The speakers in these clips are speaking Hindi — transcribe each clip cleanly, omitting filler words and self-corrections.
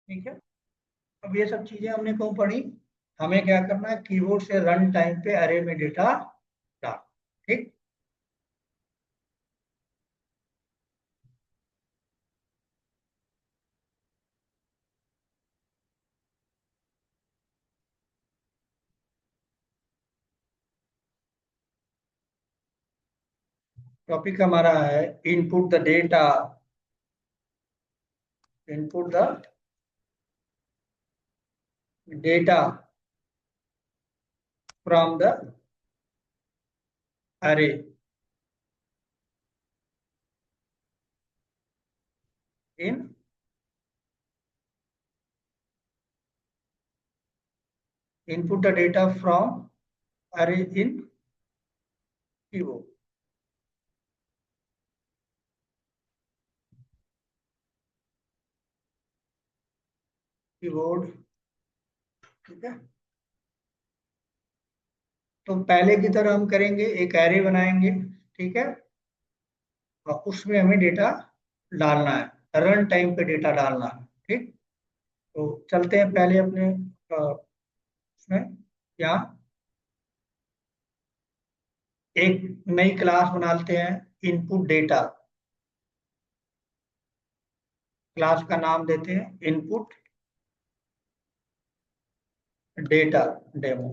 ठीक है। अब ये सब चीजें हमने क्यों पढ़ी? हमें क्या करना है, कीबोर्ड से रन टाइम पे अरे में डेटा डाल। ठीक। टॉपिक हमारा है input the data, input the data from the अरे इन इनपुट द डेटा फ्रॉम अरे इन कीबोर्ड। कीबोर्ड। ठीक है। तो पहले की तरह हम करेंगे, एक एरे बनाएंगे। ठीक है। और उसमें हमें डेटा डालना है, रन टाइम पे डेटा डालना है। ठीक। तो चलते हैं पहले अपने उसमें, यहाँ एक नई क्लास बना लेते हैं, इनपुट डेटा। क्लास का नाम देते हैं इनपुट डेटा डेमो।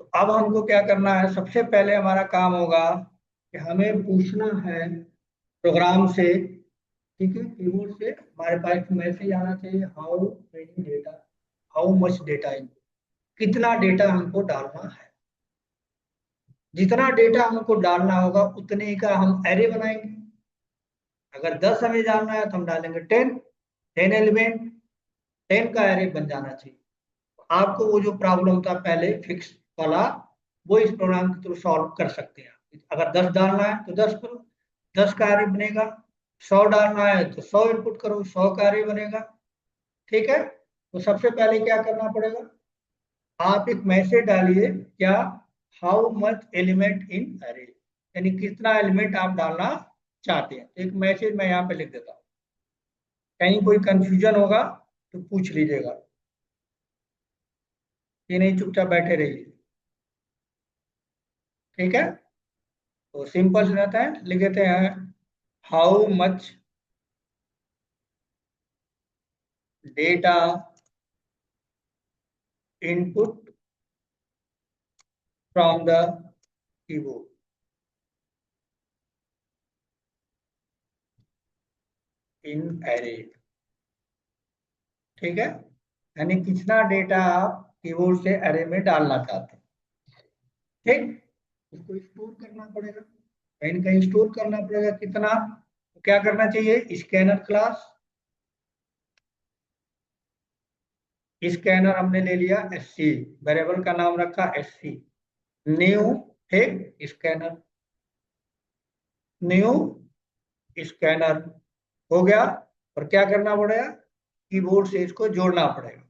तो अब हमको क्या करना है, सबसे पहले हमारा काम होगा कि हमें पूछना है प्रोग्राम से। ठीक है, कीबोर्ड से हमारे पास एक मैसेज आना चाहिए, how many data, how much data in, कितना डेटा हमको डालना है। जितना डेटा हमको डालना होगा उतने का हम एरे बनाएंगे। अगर 10 हमें डालना है तो हम डालेंगे 10, 10 एलिमेंट, 10 का एरे बन जाना चाहिए। आपको वो जो प्रॉब्लम था पहले फिक्स वाला, वो इस प्रोग्राम के थ्रू सॉल्व कर सकते हैं। अगर 10 डालना है तो 10 करो, 10 का एरे बनेगा। 100 डालना है तो 100 इनपुट करो, 100 का एरे बनेगा। ठीक है। तो सबसे पहले क्या करना पड़ेगा, आप एक मैसेज डालिए, क्या, how much element in array, यानी कितना एलिमेंट आप डालना चाहते हैं। एक मैसेज मैं यहाँ पे लिख देता हूँ, कहीं कोई कंफ्यूजन होगा तो पूछ लीजिएगा, ये नहीं चुपचाप बैठे रहिए। ठीक है। तो सिंपल से रहता है, लिख देते हैं how much data input from the keyboard in array. ठीक है, यानी कितना डेटा आप कीबोर्ड से एरे में डालना चाहते हैं। ठीक। उसको स्टोर करना पड़ेगा, कहीं ना कहीं स्टोर करना पड़ेगा कितना। तो क्या करना चाहिए, स्कैनर क्लास, स्कैनर हमने ले लिया SC, वेरिएबल का नाम रखा SC, न्यू, ठीक, स्कैनर, न्यू स्कैनर हो गया। और क्या करना पड़ेगा, कीबोर्ड से इसको जोड़ना पड़ेगा,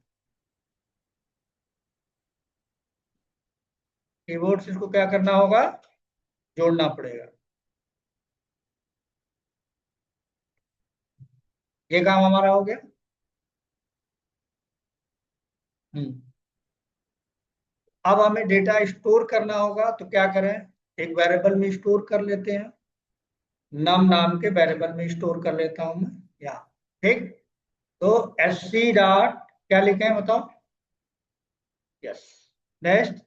कीबोर्ड से इसको क्या करना होगा, जोड़ना पड़ेगा। ये काम हमारा हो गया। हम्म। अब हमें डेटा स्टोर करना होगा, तो क्या करें, एक वेरिएबल में स्टोर कर लेते हैं, नम नाम के वेरिएबल में स्टोर कर लेता हूं मैं यहाँ। ठीक। तो SC डॉट क्या लिखे हैं बताओ, यस, नेक्स्ट।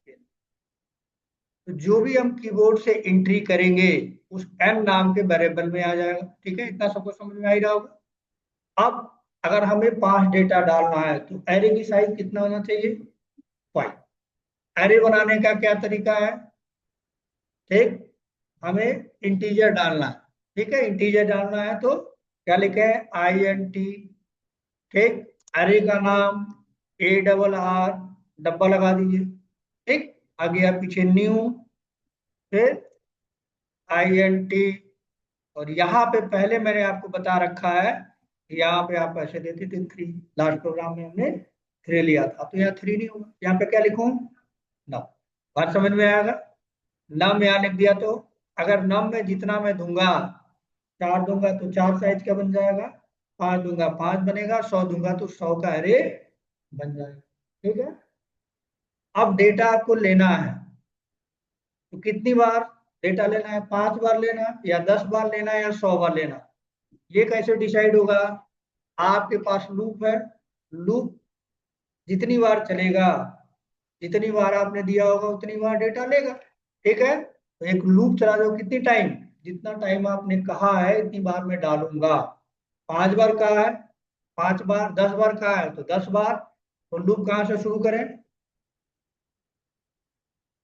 तो जो भी हम कीबोर्ड से एंट्री करेंगे उस n नाम के वेरिएबल में आ जाएगा। ठीक है, इतना सबको समझ में आ ही रहा होगा। अब अगर हमें 5 डेटा डालना है तो एरे की साइज कितना होना चाहिए, 5। एरे बनाने का क्या तरीका है, ठीक, हमें इंटीजर डालना है। ठीक है, इंटीजर डालना है तो क्या लिखे हैं, INT। ठीक। एरे का नाम ARR, डब्बा लगा दीजिए। ठीक। आ गया पीछे न्यू, फिर INT। और यहाँ पे पहले मैंने आपको बता रखा है, यहाँ पे आप ऐसे देते थे 3, लास्ट प्रोग्राम में हमने 3 लिया था, तो यहाँ 3 नहीं होगा, यहाँ पे क्या लिखूं, 9। बात समझ में आएगा। नम यहाँ लिख दिया तो अगर नम में जितना मैं दूंगा, 4 दूंगा तो 4 साइज का बन जाएगा, 5 दूंगा 5 बनेगा, 100 दूंगा तो 100 का अरे बन जाएगा। ठीक है। अब डेटा आपको लेना है तो कितनी बार डेटा लेना है, 5 बार लेना या 10 बार लेना या 100 बार लेना, ये कैसे डिसाइड होगा। आपके पास लूप है, लूप जितनी बार चलेगा, जितनी बार आपने दिया होगा उतनी बार डेटा लेगा। ठीक है, तो एक लूप चला दो, कितनी टाइम, जितना टाइम आपने कहा है इतनी बार मैं डालूंगा। 5 बार कहा है, 5 बार, 10 बार कहा है तो 10 बार। तो लूप कहाँ से शुरू करें,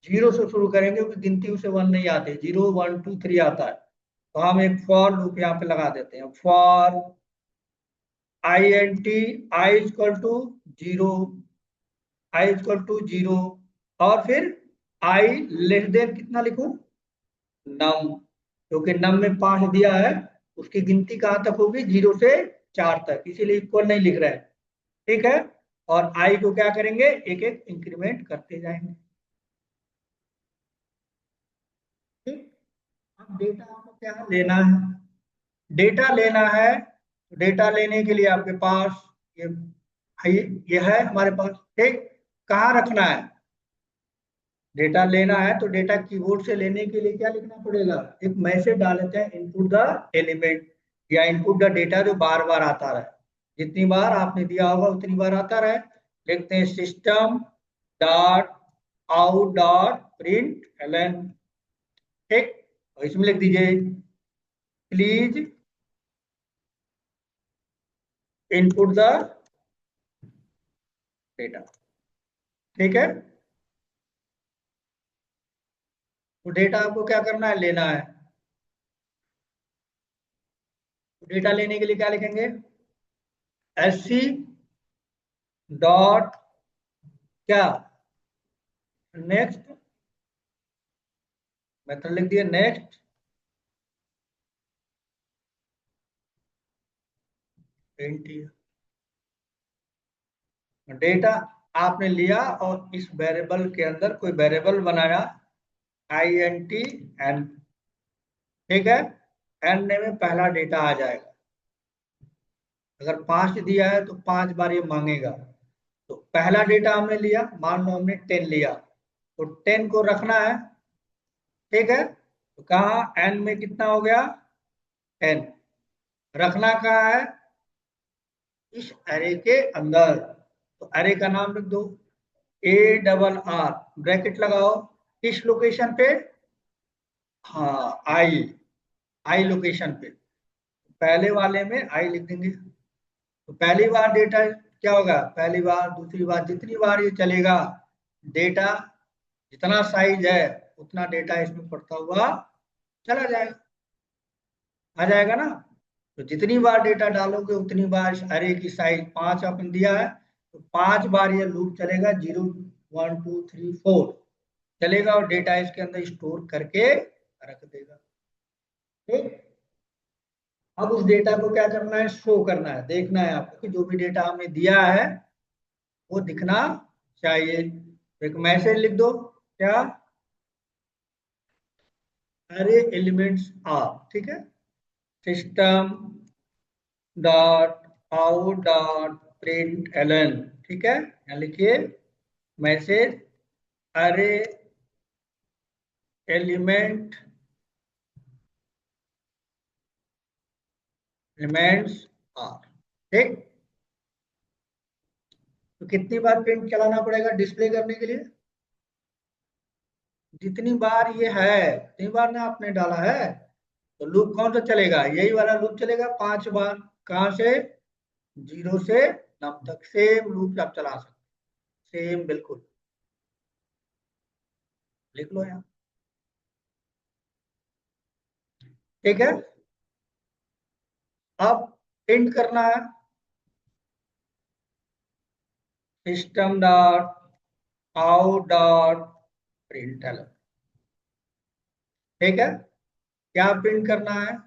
0 से शुरू करेंगे क्योंकि गिनती उसे 1 नहीं आती, 0 1 2 3 आता है। तो हम एक फॉर लूप यहाँ पे लगा देते हैं, for I N T, I equal to 0, I equal to 0, और फिर आई लेस देन कितना लिखूं, नम, क्योंकि नम में 5 दिया है, उसकी गिनती कहां तक होगी, 0 से 4 तक, इसीलिए इक्वल नहीं लिख रहे हैं। ठीक है, और आई को क्या करेंगे, एक एक इंक्रीमेंट करते जाएंगे। ठीक। अब डेटा आपको क्या लेना है, डेटा लेना है, डेटा लेने के लिए आपके पास ये है, ये है हमारे पास। ठीक, कहाँ रखना है, डेटा लेना है तो डेटा कीबोर्ड से लेने के लिए क्या लिखना पड़ेगा, एक मैसेज डाल देते हैं, इनपुट द एलिमेंट या इनपुट द डेटा, जो बार बार आता रहे, जितनी बार आपने दिया होगा उतनी बार आता रहे। लिखते हैं system dot out dot print LN. ठीक, और इसमें लिख दीजिए प्लीज इनपुट द डेटा। ठीक है, तो डेटा आपको क्या करना है, लेना है। तो डेटा लेने के लिए क्या लिखेंगे, एस सी डॉट क्या, नेक्स्ट, मेथड लिख दिया नेक्स्ट प्रिंट। डेटा आपने लिया और इस वेरिएबल के अंदर कोई वेरिएबल बनाया, आई एन टी एन। ठीक है, एन में पहला डेटा आ जाएगा, अगर 5 दिया है तो 5 बार ये मांगेगा। तो पहला डेटा हमने लिया, मान लो हमने 10 लिया, तो 10 को रखना है। ठीक है, तो कहा एन में कितना हो गया, 10, रखना कहाँ है, इस एरे के अंदर। तो एरे का नाम लिख दो, ए डबल आर, ब्रैकेट लगाओ, किस लोकेशन पे, हाँ आई, आई लोकेशन पे, पहले वाले में आई लिख देंगे। तो पहली बार डेटा क्या होगा, पहली बार दूसरी बार जितनी बार ये चलेगा, डेटा जितना साइज है उतना डेटा इसमें पड़ता हुआ चला जाएगा, आ जाएगा ना। तो जितनी बार डेटा डालोगे उतनी बार इस अरे की साइज 5 अपन दिया है, तो 5 बार ये लूप चलेगा, 0 1 2 3 4 चलेगा, और डेटा इसके अंदर स्टोर करके रख देगा। ठीक, अब उस डेटा को क्या करना है, शो करना है, देखना है आपको कि जो भी डेटा हमने दिया है वो दिखना चाहिए। तो एक मैसेज लिख दो, क्या, अरे एलिमेंट्स आर। ठीक है, system dot out dot print LN. ठीक है, यहाँ लिखिए मैसेज अरे एलिमेंट एलिमेंट्स आर। ठीक, तो कितनी बार प्रिंट चलाना पड़ेगा डिस्प्ले करने के लिए, जितनी बार ये है उतनी बार ना आपने डाला है। तो लूप कौन सा चलेगा, यही वाला लूप चलेगा 5 बार, कहां से, 0 से नम तक, सेम लूप आप चला सकते, सेम बिल्कुल, लिख लो यहाँ। ठीक है, अब प्रिंट करना है, system dot out dot print. ठीक है, क्या प्रिंट करना है,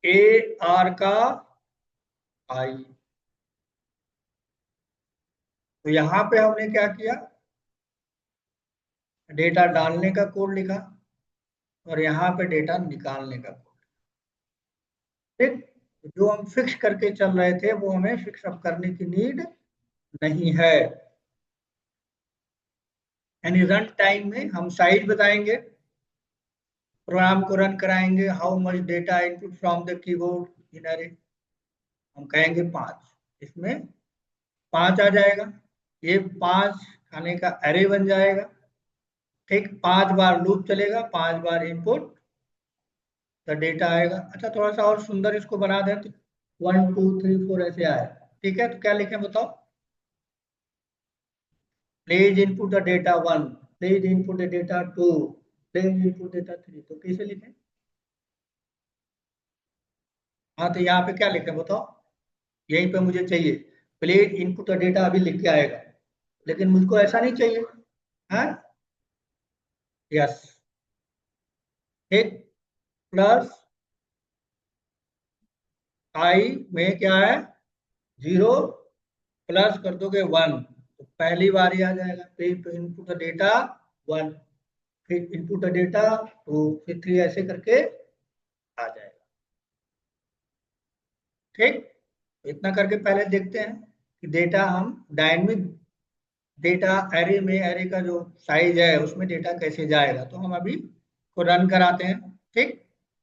ए आर का आई। तो यहां पे हमने क्या किया, डेटा डालने का कोड लिखा और यहाँ पे डेटा निकालने का कोड। ठीक, जो हम फिक्स करके चल रहे थे वो हमें फिक्स अप करने की नीड नहीं है। यानी रन टाइम में हम साइज बताएंगे, प्रोग्राम को रन कराएंगे, how much data input from the keyboard in अरे, हम कहेंगे 5, इसमें 5 आ जाएगा, ये 5 खाने का अरे बन जाएगा। ठीक, 5 बार लूप चलेगा, 5 बार इनपुट द डेटा आएगा। अच्छा, थोड़ा सा और सुंदर इसको बना दें तो 1 2 3 4 ऐसे आए। ठीक है, तो क्या लिखें बताओ? Please input the data 1, please input the data 2, please input data 3, तो कैसे लिखें? हाँ, तो यहाँ पे क्या लिखें बताओ? यहीं पे मुझे चाहिए प्लीज इनपुट द डेटा, अभी लिख के आएगा, लेकिन मुझको ऐसा नहीं चाहिए। हाँ, यस, ठीक, प्लस आई में क्या है, 0, प्लस कर दोगे 1, तो पहली बार ही आ जाएगा, फिर इनपुट द डेटा 1, फिर इनपुट द डेटा 2, फिर 3, ऐसे करके आ जाएगा। ठीक, तो इतना करके पहले देखते हैं कि डेटा हम डायनेमिक डेटा एरे में, एरे का जो साइज है उसमें डेटा कैसे जाएगा, तो हम अभी को रन कराते हैं। ठीक,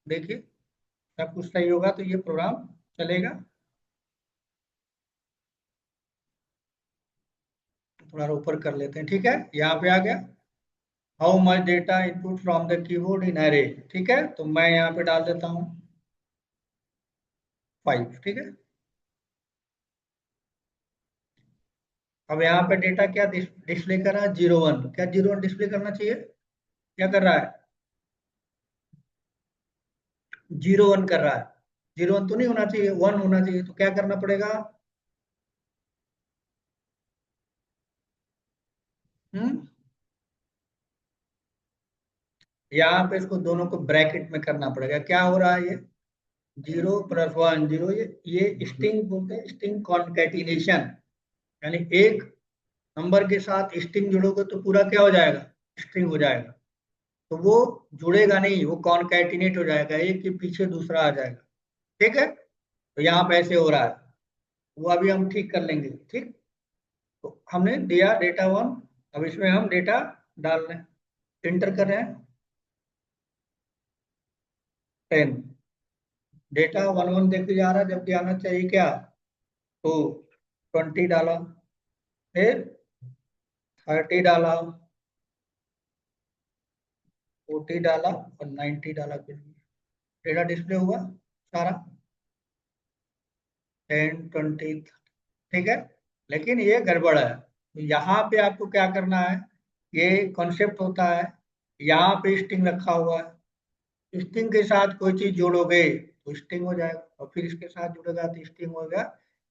देखिए सब कुछ सही होगा तो ये प्रोग्राम चलेगा। थोड़ा ऊपर कर लेते हैं। ठीक है, यहाँ पे आ गया, how much data input from the keyboard in array. ठीक है, तो मैं यहाँ पे डाल देता हूँ 5। ठीक है, अब यहाँ पे डेटा क्या डिस्प्ले कर रहा है, 0 1, क्या 0 1 डिस्प्ले करना चाहिए? क्या कर रहा है? 0 1 कर रहा है। 0 1 तो नहीं होना चाहिए, 1 होना चाहिए, तो क्या करना पड़ेगा? हम्म, यहाँ पे इसको दोनों को ब्रैकेट में करना पड़ेगा। क्या हो रहा है ये, 0 + 1 0, ये स्ट्रिंग बोलते हैं, स्ट्रिंग कॉन्कैटिनेशन। यानी एक नंबर के साथ स्ट्रिंग जोड़ोगे तो पूरा क्या हो जाएगा, स्ट्रिंग हो जाएगा। तो वो जुड़ेगा नहीं, वो कॉन्कैटिनेट हो जाएगा, एक के पीछे दूसरा आ जाएगा। ठीक है, तो यहाँ पे ऐसे हो रहा है, वो अभी हम ठीक कर लेंगे। ठीक, तो हमने दिया डेटा 1, अब इसमें हम डेटा डाल रहे हैं, एंटर कर रहे हैं 10, डेटा 1 1 देख के जा रहा है, जबकि आना चाहिए क्या, तो 20 डाला, फिर 30 डाला, 40 डाला और 90 डाला, फिर डेटा डिस्प्ले हुआ सारा 10 20। ठीक है, लेकिन ये गड़बड़ है, तो यहाँ पे आपको क्या करना है, ये कॉन्सेप्ट होता है, यहाँ पे स्ट्रिंग रखा हुआ है, स्ट्रिंग के साथ कोई चीज जोड़ोगे तो स्ट्रिंग हो जाएगा, और फिर इसके साथ जुड़ेगा तो स्ट्रिंग होगा,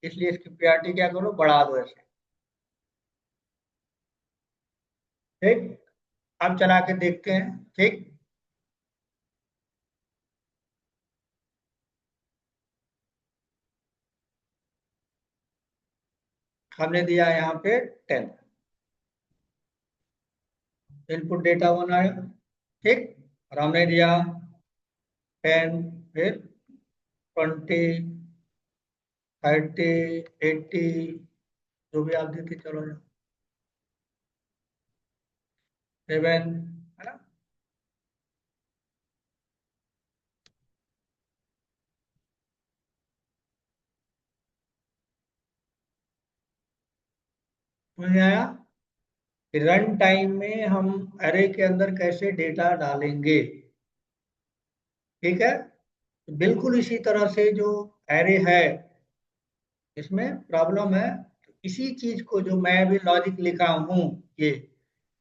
इसलिए इसकी प्रायोरिटी क्या करो, बढ़ा दो ऐसे। ठीक, अब चला के देखते हैं। ठीक, हमने दिया यहाँ पे 10, इनपुट डेटा 1 आया। ठीक, और हमने दिया 10, फिर 20 30 80, जो भी आप देते चलो, 7, है ना? समझ में आया कि रन टाइम में हम अरे के अंदर कैसे डेटा डालेंगे? ठीक है, तो बिल्कुल इसी तरह से जो एरे है इसमें प्रॉब्लम है, तो इसी चीज को जो मैं अभी लॉजिक लिखा हूँ, ये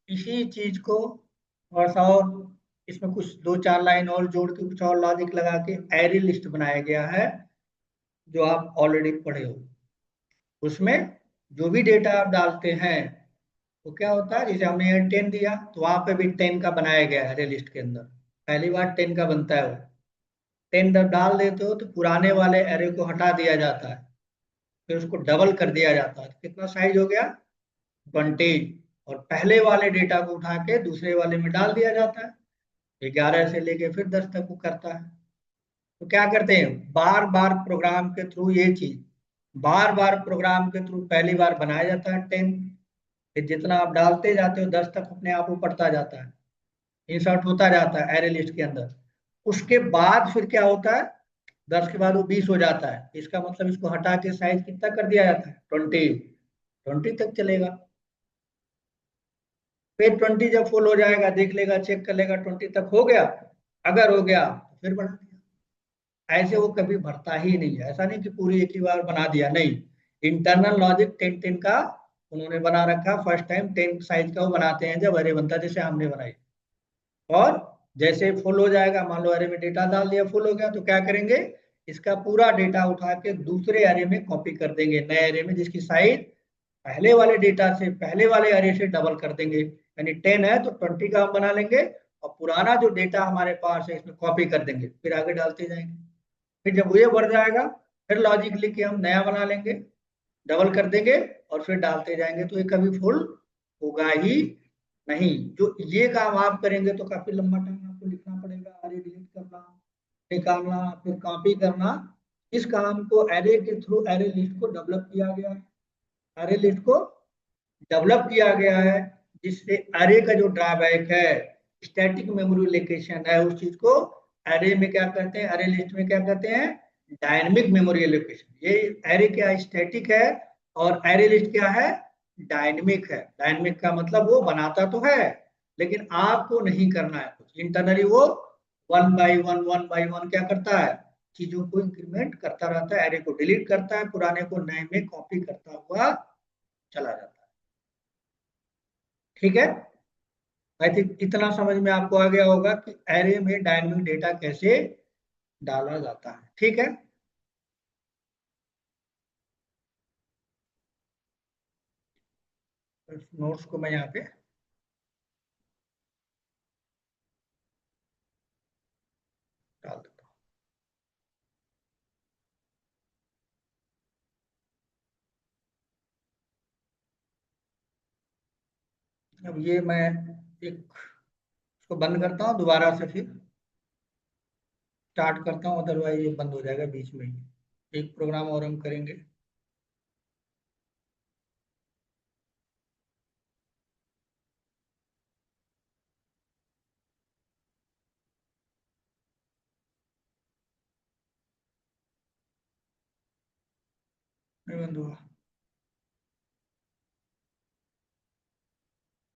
इसी चीज को थोड़ा सा और इसमें कुछ 2 4 लाइन और जोड़ के कुछ और लॉजिक लगा के एरे लिस्ट बनाया गया है, जो आप ऑलरेडी पढ़े हो। उसमें जो भी डेटा आप डालते हैं तो क्या होता है, जैसे हमने यहाँ 10 दिया तो वहां पे भी 10 का बनाया गया है एरे लिस्ट के अंदर, पहली बार 10 का बनता है वो। 10 जब डाल देते हो तो पुराने वाले एरे को हटा दिया जाता है, फिर उसको डबल कर दिया जाता है, तो कितना साइज हो गया, 20, और पहले वाले डेटा को उठा के दूसरे वाले में डाल दिया जाता है। 11 से लेके फिर 10 तक वो करता है। तो क्या करते हैं, बार बार प्रोग्राम के थ्रू ये चीज, बार बार प्रोग्राम के थ्रू पहली बार बनाया जाता है 10, फिर जितना आप डालते जाते हो 10 तक अपने आप वो बढ़ता जाता है, इंसर्ट होता जाता है एरे लिस्ट के अंदर। उसके बाद फिर क्या होता है, 10 के बाद वो 20 हो जाता है, इसका मतलब इसको हटा के साइज कितना कर दिया जाता है, 20 तक चलेगा। फिर 20 जब फुल हो जाएगा, देख लेगा, चेक कर लेगा 20 तक हो गया, अगर हो गया तो फिर बढ़ा दिया। ऐसे वो कभी भरता ही नहीं है, ऐसा नहीं कि पूरी एक ही बार बना दिया, नहीं। इंटरनल लॉजिक 10 10 का उन्होंने बना रखा, फर्स्ट टाइम 10 साइज का वो बनाते हैं जब अरे बनता है, जैसे हमने बनाई। और जैसे फुल हो जाएगा, मान लो अरे में डेटा डाल दिया, फुल हो गया, तो क्या करेंगे, इसका पूरा डेटा उठा के दूसरे अरे में कॉपी कर देंगे, नए अरे में, जिसकी साइज पहले वाले डेटा से, पहले वाले अरे से डबल कर देंगे। यानी 10 है तो 20 का हम बना लेंगे, और पुराना जो डेटा हमारे पास है इसमें कॉपी कर देंगे, फिर आगे डालते जाएंगे। फिर जब ये बढ़ जाएगा, फिर लॉजिक लिख के हम नया बना लेंगे, डबल कर देंगे, और फिर डालते जाएंगे, तो ये कभी फुल होगा ही नहीं। जो ये काम आप करेंगे तो काफी लंबा टाइम आपको लिखना पड़ेगा, अरे डिलीट करना, निकालना, फिर कॉपी करना। इस काम को एरे के थ्रू एरे लिस्ट को डेवलप किया गया है, एरे लिस्ट को डेवलप किया गया है, जिससे एरे का जो ड्रॉबैक है, स्टैटिक मेमोरी लोकेशन है, उस चीज को एरे में क्या करते हैं, एरे लिस्ट में क्या कहते हैं, डायनेमिक मेमोरी लोकेशन। ये एरे क्या स्टैटिक है, और एरे लिस्ट क्या है, डायनेमिक है। डायनेमिक का मतलब वो बनाता तो है, लेकिन आपको नहीं करना है कुछ, इंटरनली वो वन बाई वन क्या करता है, चीजों को इंक्रीमेंट करता रहता है, एरे को डिलीट करता है, पुराने को नए में कॉपी करता हुआ चला जाता है। ठीक है, आई थिंक इतना समझ में आपको आ गया होगा कि एरे में डायनेमिक डेटा कैसे डाला जाता है। ठीक है, नोट्स को मैं यहाँ पे डाल देता हूँ। अब ये मैं एक इसको बंद करता हूँ, दोबारा से फिर स्टार्ट करता हूँ, अदरवाइज ये बंद हो जाएगा बीच में ही। एक प्रोग्राम और हम करेंगे। नहीं बंद हुआ।